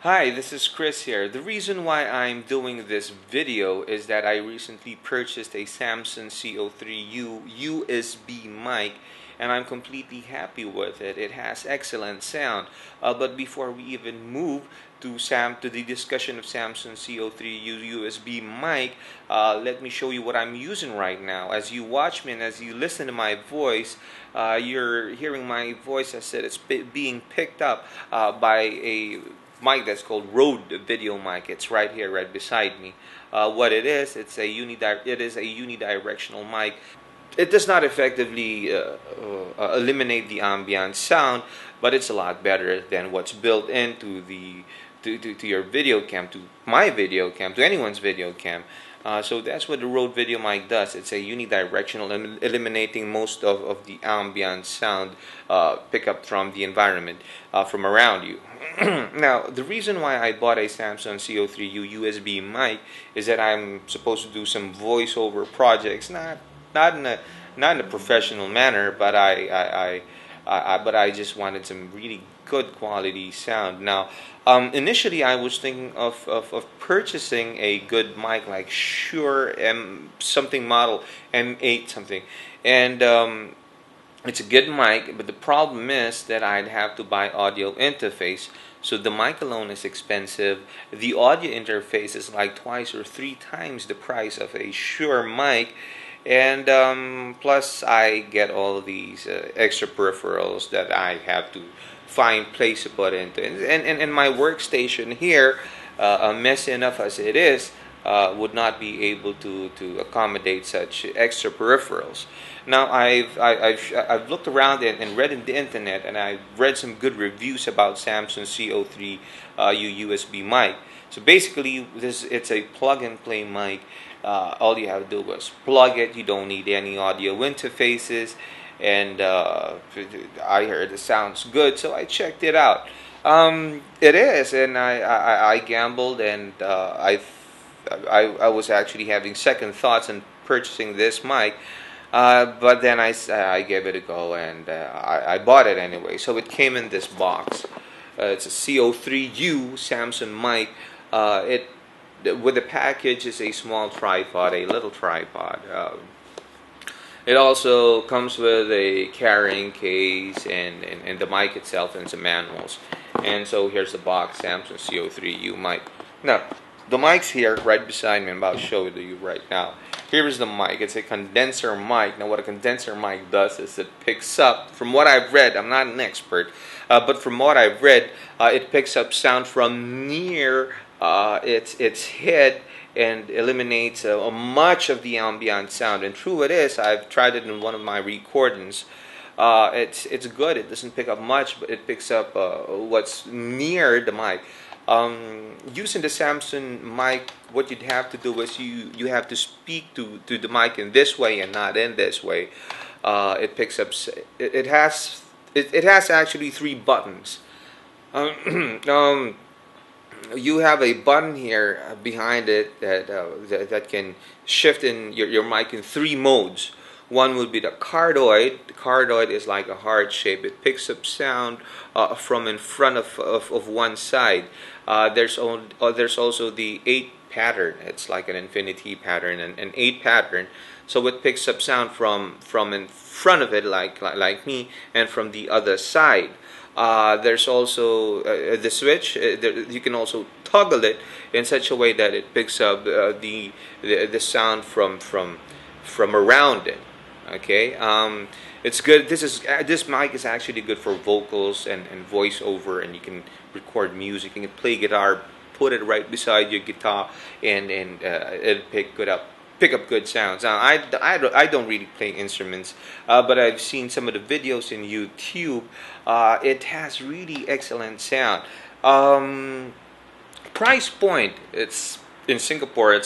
Hi, this is Chris here. The reason why I'm doing this video is that I recently purchased a Samson CO3U USB mic and I'm completely happy with it. It has excellent sound. But before we even move to the discussion of Samson CO3U USB mic, let me show you what I'm using right now. As you watch me and as you listen to my voice, you're hearing my voice as it's being picked up by a mic that's called Rode video mic. It's right here, right beside me. What it is, it is a unidirectional mic. It does not effectively eliminate the ambient sound, but it's a lot better than what's built into the to your video cam, to my video cam, to anyone's video cam. So that's what the Rode video mic does. It's a unidirectional, eliminating most of the ambient sound pickup from the environment, from around you. Now, the reason why I bought a Samsung CO3U USB mic is that I'm supposed to do some voiceover projects, not in a professional manner, but I just wanted some really good quality sound. Now, initially I was thinking of purchasing a good mic like Shure something model M8 something, and it's a good mic, but the problem is that I'd have to buy audio interface. So the mic alone is expensive. The audio interface is like twice or three times the price of a Shure mic. And plus I get all these extra peripherals that I have to find place to put into. And my workstation here, messy enough as it is, would not be able to accommodate such extra peripherals. Now I've looked around and read in the internet, and I've read some good reviews about Samsung CO3U USB mic. So basically, it's a plug-and-play mic. All you have to do is plug it. You don't need any audio interfaces, and I heard it sounds good, so I checked it out. It is, and I gambled, and I was actually having second thoughts on purchasing this mic, but then I gave it a go, and I bought it anyway. So it came in this box. It's a CO3U Samsung mic. With the package is a small tripod, a little tripod. It also comes with a carrying case and the mic itself and some manuals. And so here's the box, Samsung CO3U mic. Now, the mic's here right beside me. I'm about to show it to you right now. Here is the mic. It's a condenser mic. Now, what a condenser mic does is it picks up, from what I've read, I'm not an expert, but from what I've read, it picks up sound from near its head and eliminates much of the ambient sound. And true it is, I've tried it in one of my recordings. It's good. It doesn't pick up much, but it picks up what's near the mic. Using the Samsung mic, what you'd have to do is you have to speak to the mic in this way and not in this way. It picks up. It has actually three buttons. You have a button here behind it that can shift in your mic in three modes. One would be the cardioid. The cardioid is like a heart shape. It picks up sound from in front of one side. There's also the 8 pattern. It's like an infinity pattern, an 8 pattern. So it picks up sound from in front of it, like me, and from the other side. There's also the switch. You can also toggle it in such a way that it picks up the sound from around it. Okay, it's good. This mic is actually good for vocals and voiceover, and you can record music. You can play guitar, put it right beside your guitar, and it'll pick up good sounds. Now, I don't really play instruments, but I've seen some of the videos in YouTube. It has really excellent sound. Price point, it's in Singapore.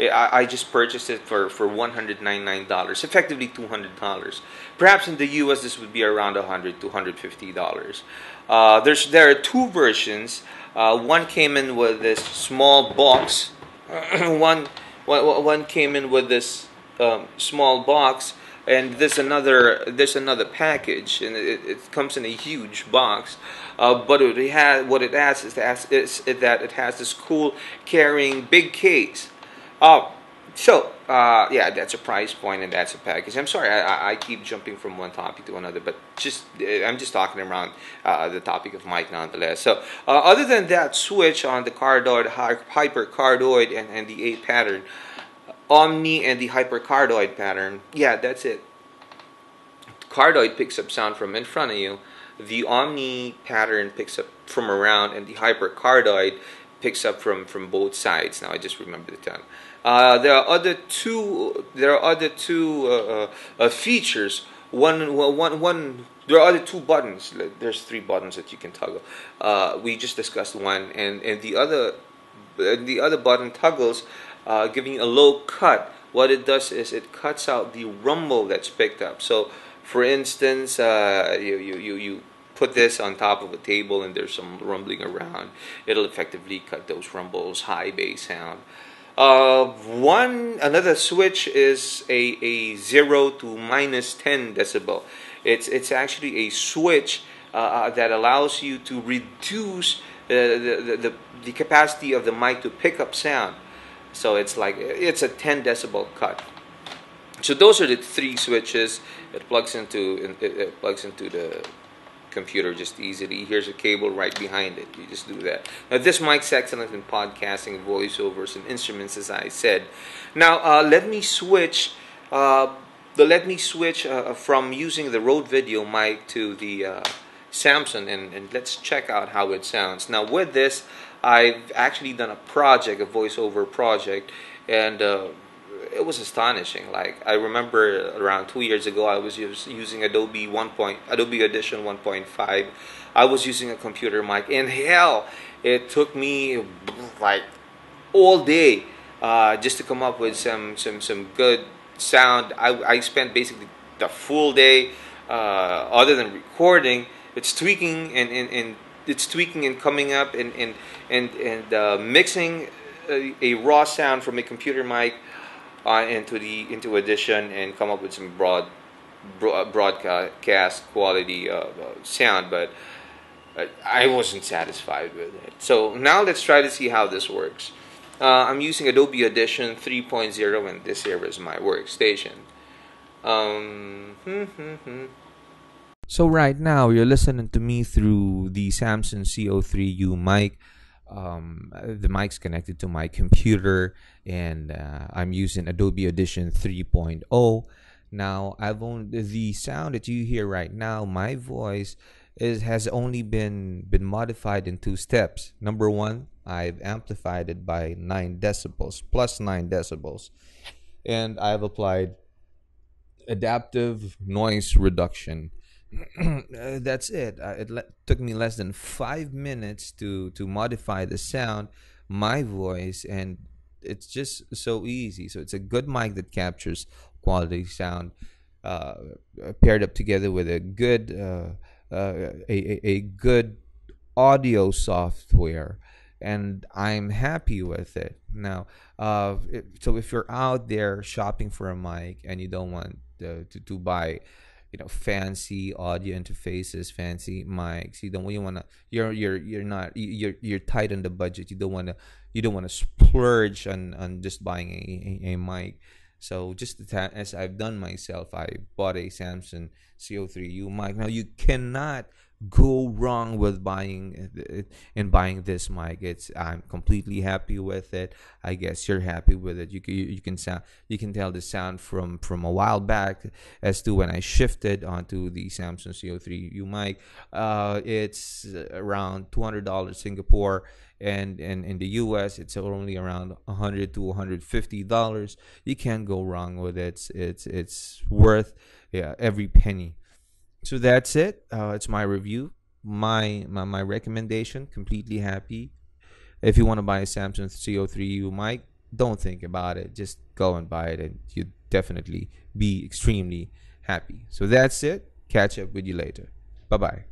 I just purchased it for $199, effectively $200. Perhaps in the US this would be around $100 to $150. There are two versions. One came in with this small box. One came in with this small box, and there's another package, and it comes in a huge box. But what it has is that it has this cool carrying big case. Yeah, that's a price point and that's a package. I'm sorry, I keep jumping from one topic to another, but I'm just talking around the topic of mic nonetheless. So other than that switch on the cardioid, hypercardioid, and the A pattern, omni and the hypercardioid pattern, yeah, that's it. Cardioid picks up sound from in front of you. The omni pattern picks up from around, and the hypercardioid picks up from both sides. Now I just remember the term. There are other two. There are other two features. One. There are other two buttons. There's three buttons that you can toggle. We just discussed one, and the other button toggles, giving a low cut. What it does is it cuts out the rumble that's picked up. So, for instance, you put this on top of a table and there's some rumbling around. It'll effectively cut those rumbles, high bass sound. Another switch is a 0 to -10 decibel. It's actually a switch that allows you to reduce the capacity of the mic to pick up sound. So it's a 10 decibel cut. So those are the three switches. It plugs into the computer just easily. Here's a cable right behind it. You just do that. Now this mic's excellent in podcasting, voiceovers, and instruments, as I said. Now let me switch. From using the Rode Video mic to the Samson, and let's check out how it sounds. Now with this, I've actually done a voiceover project, and it was astonishing. Like, I remember around 2 years ago, I was using Adobe Audition 1.5. I was using a computer mic, and hell, it took me like all day just to come up with some good sound. I spent basically the full day, other than recording, it's tweaking and coming up and mixing a raw sound from a computer mic into Audition, and come up with some broadcast quality sound. But I wasn't satisfied with it. So now let's try to see how this works. I'm using Adobe Audition 3.0, and this here is my workstation. So right now you're listening to me through the Samson CO3U mic. The mic's connected to my computer, and I'm using Adobe Audition 3.0. Now the sound that you hear right now, my voice has only been modified in two steps. Number one, I've amplified it by 9 decibels, plus 9 decibels, and I've applied adaptive noise reduction. That's it. Took me less than 5 minutes to modify the sound, my voice, and it's just so easy. So it's a good mic that captures quality sound, paired up together with a good a good audio software, and I'm happy with it. Now, so if you're out there shopping for a mic and you don't want to buy, fancy audio interfaces, fancy mics, you're tight on the budget. You don't want to splurge on just buying a mic. So just as I've done myself, I bought a Samson CO3U mic. Now you cannot go wrong with buying this mic. I'm completely happy with it. I guess you're happy with it. You can tell the sound from a while back as to when I shifted onto the Samson CO3U mic. It's around $200 Singapore, and in the US it's only around $100 to $150. You can't go wrong with it. It's worth every penny. So that's it. It's my review, my recommendation. Completely happy. If you want to buy a Samson CO3U mic, don't think about it. Just go and buy it, and you'd definitely be extremely happy. So that's it. Catch up with you later. Bye bye.